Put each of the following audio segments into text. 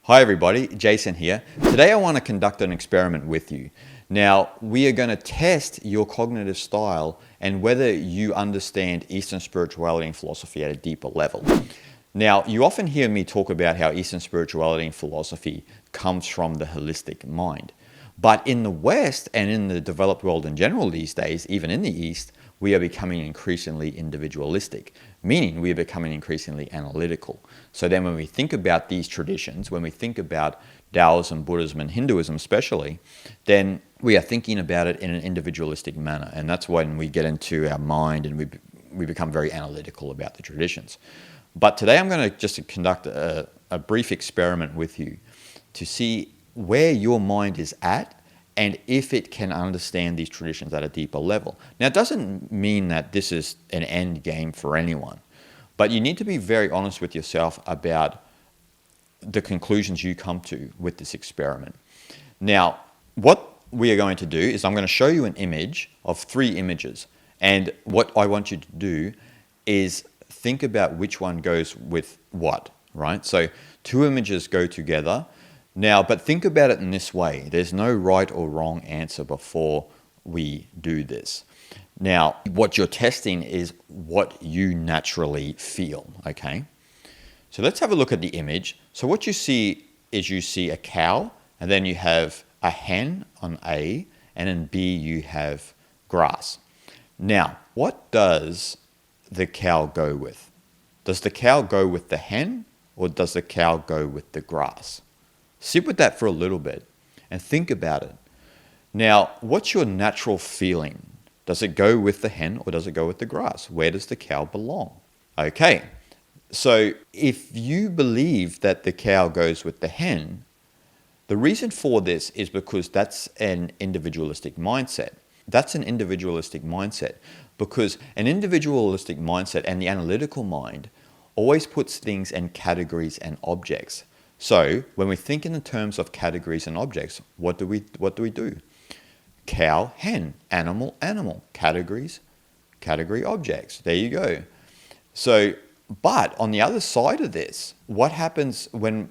Hi everybody, Jason here. Today I want to conduct an experiment with you. Now, we are going to test your cognitive style and whether you understand Eastern spirituality and philosophy at a deeper level. Now, you often hear me talk about how Eastern spirituality and philosophy comes from the holistic mind. But in the West and in the developed world in general these days, even in the East, we are becoming increasingly individualistic, meaning we are becoming increasingly analytical. So then when we think about these traditions, when we think about Taoism, Buddhism, and Hinduism especially, then we are thinking about it in an individualistic manner. And that's when we get into our mind and we become very analytical about the traditions. But today I'm going to just conduct a brief experiment with you to see where your mind is at and if it can understand these traditions at a deeper level. Now, it doesn't mean that this is an end game for anyone, but you need to be very honest with yourself about the conclusions you come to with this experiment. Now, what we are going to do is I'm going to show you an image of 3 images, and what I want you to do is think about which one goes with what, right? So 2 images go together. Now, but think about it in this way. There's no right or wrong answer before we do this. Now, what you're testing is what you naturally feel, okay? So let's have a look at the image. So what you see is you see a cow, and then you have a hen on A, and in B you have grass. Now, what does the cow go with? Does the cow go with the hen, or does the cow go with the grass? Sit with that for a little bit and think about it. Now, what's your natural feeling? Does it go with the hen or does it go with the grass? Where does the cow belong? Okay, so if you believe that the cow goes with the hen, the reason for this is because that's an individualistic mindset. That's an individualistic mindset because an individualistic mindset and the analytical mind always puts things in categories and objects. So when we think in the terms of categories and objects, what do we do? Cow, hen, animal, animal, categories, category, objects. There you go. So, but on the other side of this, what happens when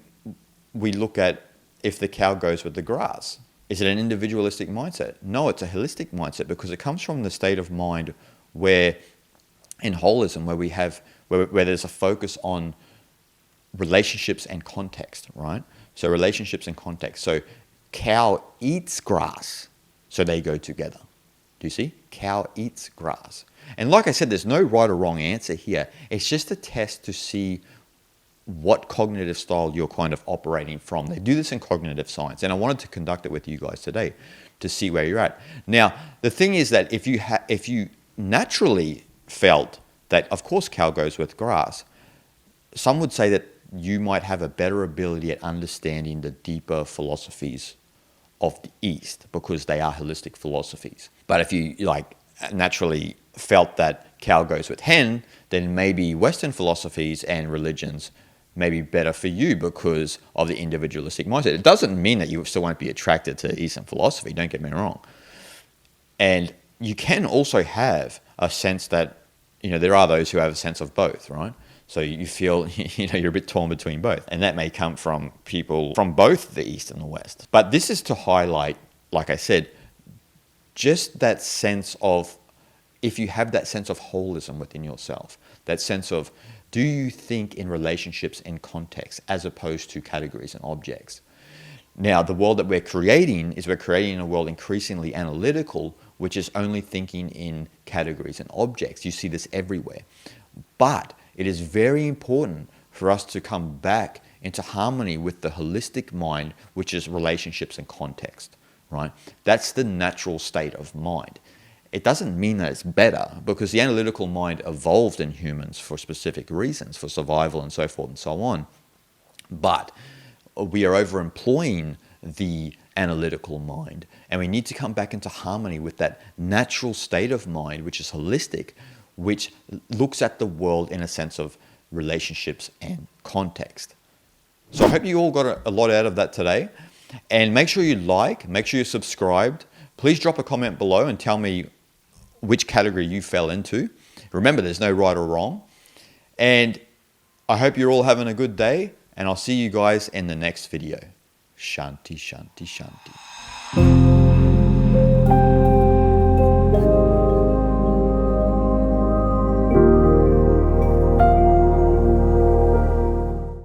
we look at if the cow goes with the grass? Is it an individualistic mindset? No, it's a holistic mindset because it comes from the state of mind where in holism, where there's a focus on relationships and context, right? So relationships and context. So cow eats grass, so they go together. Do you see? Cow eats grass. And like I said, there's no right or wrong answer here. It's just a test to see what cognitive style you're kind of operating from. They do this in cognitive science, and I wanted to conduct it with you guys today to see where you're at. Now, the thing is that if you naturally felt that, of course, cow goes with grass, some would say that you might have a better ability at understanding the deeper philosophies of the East because they are holistic philosophies. But if you naturally felt that cow goes with hen, then maybe Western philosophies and religions may be better for you because of the individualistic mindset. It doesn't mean that you still won't be attracted to Eastern philosophy, don't get me wrong. And you can also have a sense that, there are those who have a sense of both, right? So you feel, you're a bit torn between both. And that may come from people from both the East and the West. But this is to highlight, like I said, just that sense of, if you have that sense of holism within yourself, that sense of, do you think in relationships and context as opposed to categories and objects? Now, the world that we're creating a world increasingly analytical, which is only thinking in categories and objects. You see this everywhere. But it is very important for us to come back into harmony with the holistic mind, which is relationships and context, right? That's the natural state of mind. It doesn't mean that it's better because the analytical mind evolved in humans for specific reasons, for survival and so forth and so on. But we are overemploying the analytical mind, and we need to come back into harmony with that natural state of mind, which is holistic, which looks at the world in a sense of relationships and context. So I hope you all got a lot out of that today. And make sure you make sure you're subscribed. Please drop a comment below and tell me which category you fell into. Remember, there's no right or wrong. And I hope you're all having a good day, and I'll see you guys in the next video. Shanti, shanti, shanti.